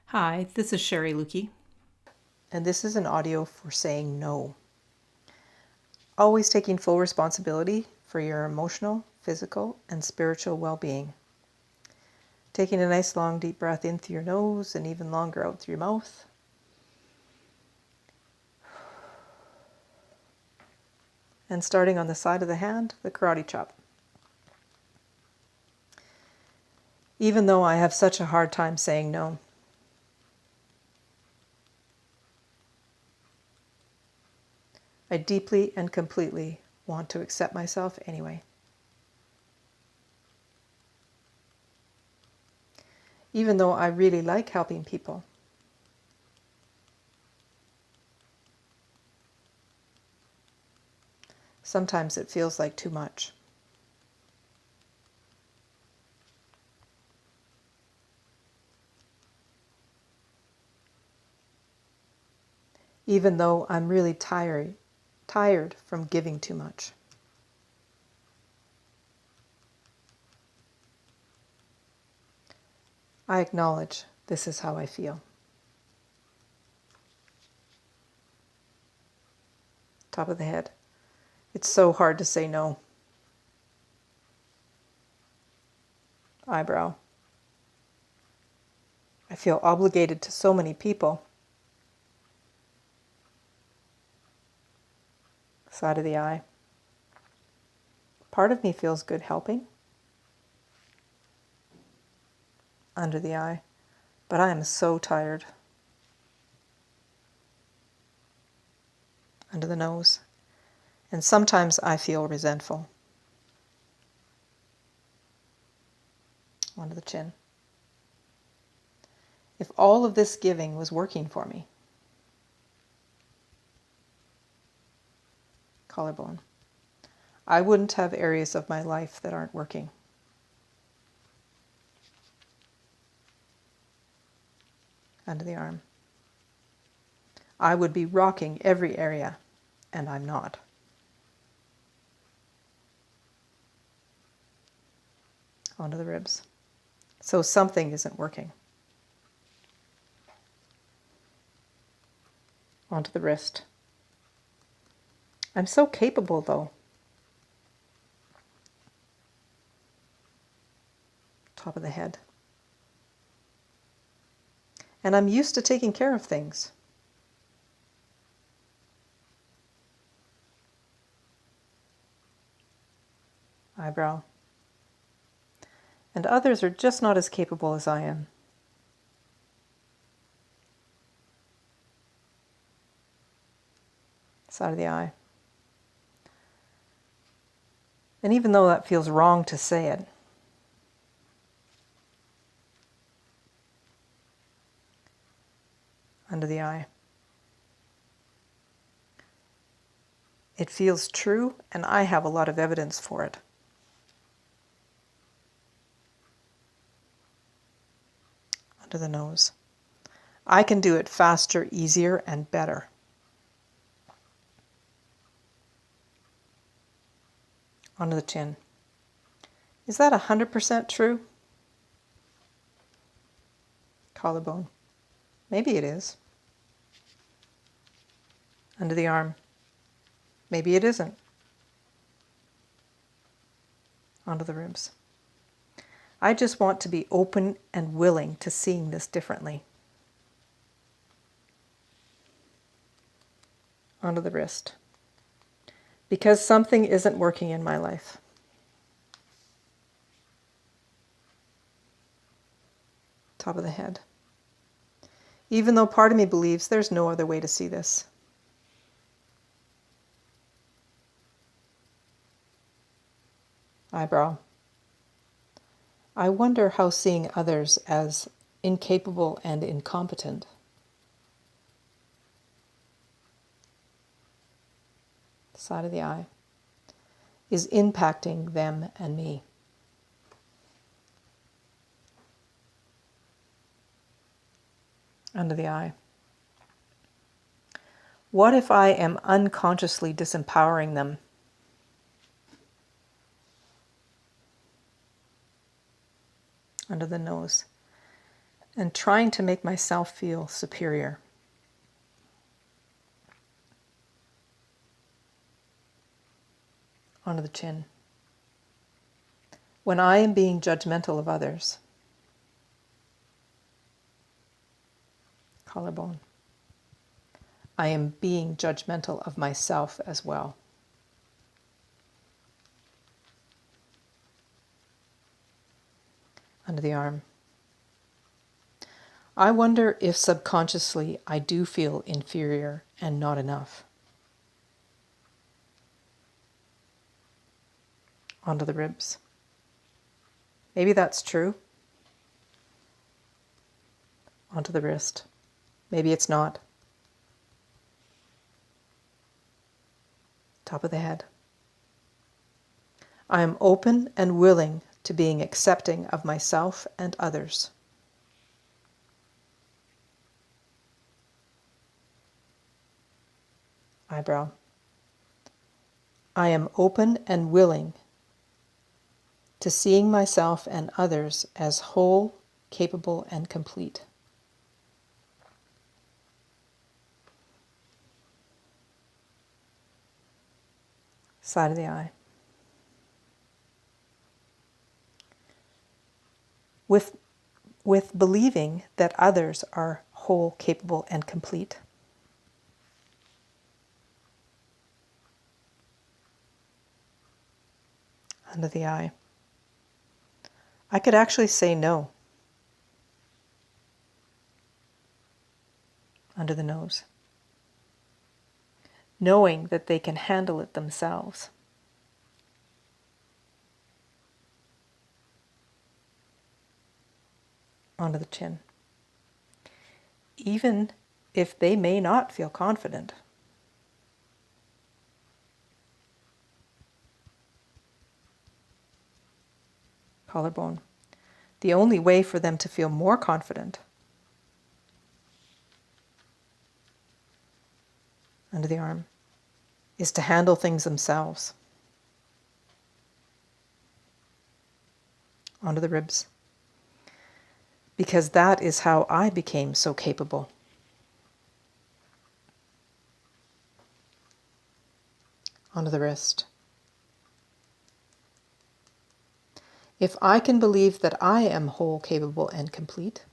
Hi, this is Sherry Lukey. And this is an audio for saying no. Always taking full responsibility for your emotional, physical, and spiritual well-being. Taking a nice long deep breath in through your nose and even longer out through your mouth. And starting on the side of the hand, the karate chop. Even though I have such a hard time saying no, I deeply and completely want to accept myself anyway. Even though I really like helping people, sometimes it feels like too much. Even though I'm really tired from giving too much. I acknowledge this is how I feel. Top of the head. It's so hard to say no. Eyebrow. I feel obligated to so many people. Side of the eye. Part of me feels good helping. Under the eye. But I am so tired. Under the nose. And sometimes I feel resentful. Under the chin. If all of this giving was working for me. Collarbone. I wouldn't have areas of my life that aren't working. Under the arm. I would be rocking every area, and I'm not. Onto the ribs. So something isn't working. Onto the wrist. I'm so capable, though. Top of the head. And I'm used to taking care of things. Eyebrow. And others are just not as capable as I am. Side of the eye. And even though that feels wrong to say it, under the eye. It feels true, and I have a lot of evidence for it. Under the nose. I can do it faster, easier, and better. Under the chin. Is that 100% true? Collarbone. Maybe it is. Under the arm. Maybe it isn't. Onto the ribs. I just want to be open and willing to seeing this differently. Onto the wrist. Because something isn't working in my life. Top of the head. Even though part of me believes there's no other way to see this. Eyebrow. I wonder how seeing others as incapable and incompetent side of the eye is impacting them and me. Under the eye. What if I am unconsciously disempowering them? Under the nose. and trying to make myself feel superior. Onto the chin. When I am being judgmental of others. Collarbone. I am being judgmental of myself as well. Under the arm. I wonder if subconsciously I do feel inferior and not enough. Onto the ribs. Maybe that's true. Onto the wrist. Maybe it's not. Top of the head. I am open and willing to being accepting of myself and others. Eyebrow. I am open and willing to seeing myself and others as whole, capable, and complete. Side of the eye. With believing that others are whole, capable, and complete. Under the eye. I could actually say no. Under the nose. Knowing that they can handle it themselves. Onto the chin. Even if they may not feel confident. Collarbone. The only way for them to feel more confident. Under the arm. Is to handle things themselves. Onto the ribs. Because that is how I became so capable. Onto the wrist. If I can believe that I am whole, capable, and complete,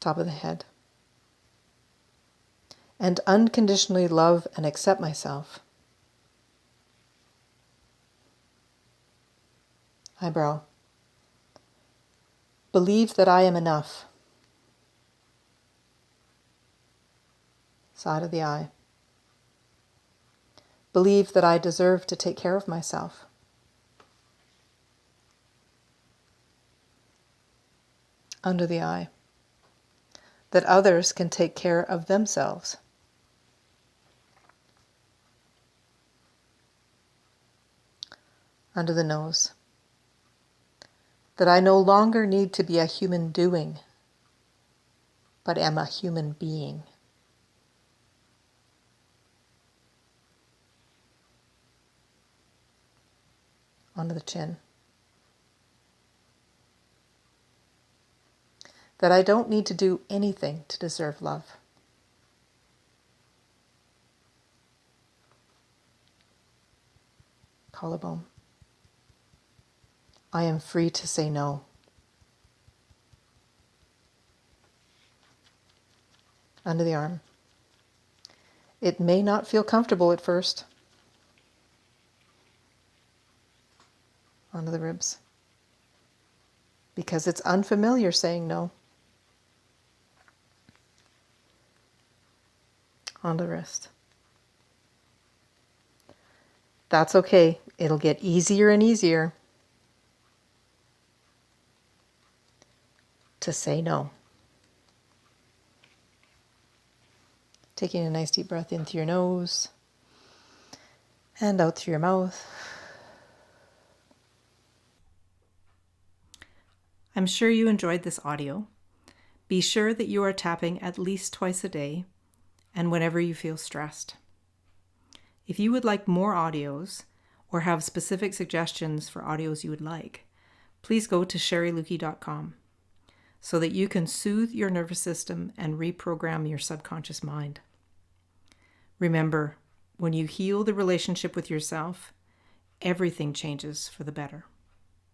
top of the head, and unconditionally love and accept myself, eyebrow, believe that I am enough, side of the eye, believe that I deserve to take care of myself, under the eye, that others can take care of themselves, under the nose, that I no longer need to be a human doing, but am a human being. Onto the chin. That I don't need to do anything to deserve love. Collarbone. I am free to say no. Under the arm. It may not feel comfortable at first. Onto the ribs. Because it's unfamiliar saying no. On the wrist. That's okay. It'll get easier and easier to say no. Taking a nice deep breath in through your nose and out through your mouth. I'm sure you enjoyed this audio. Be sure that you are tapping at least twice a day and whenever you feel stressed. If you would like more audios or have specific suggestions for audios you would like, please go to sherrylukey.com so that you can soothe your nervous system and reprogram your subconscious mind. Remember, when you heal the relationship with yourself, everything changes for the better.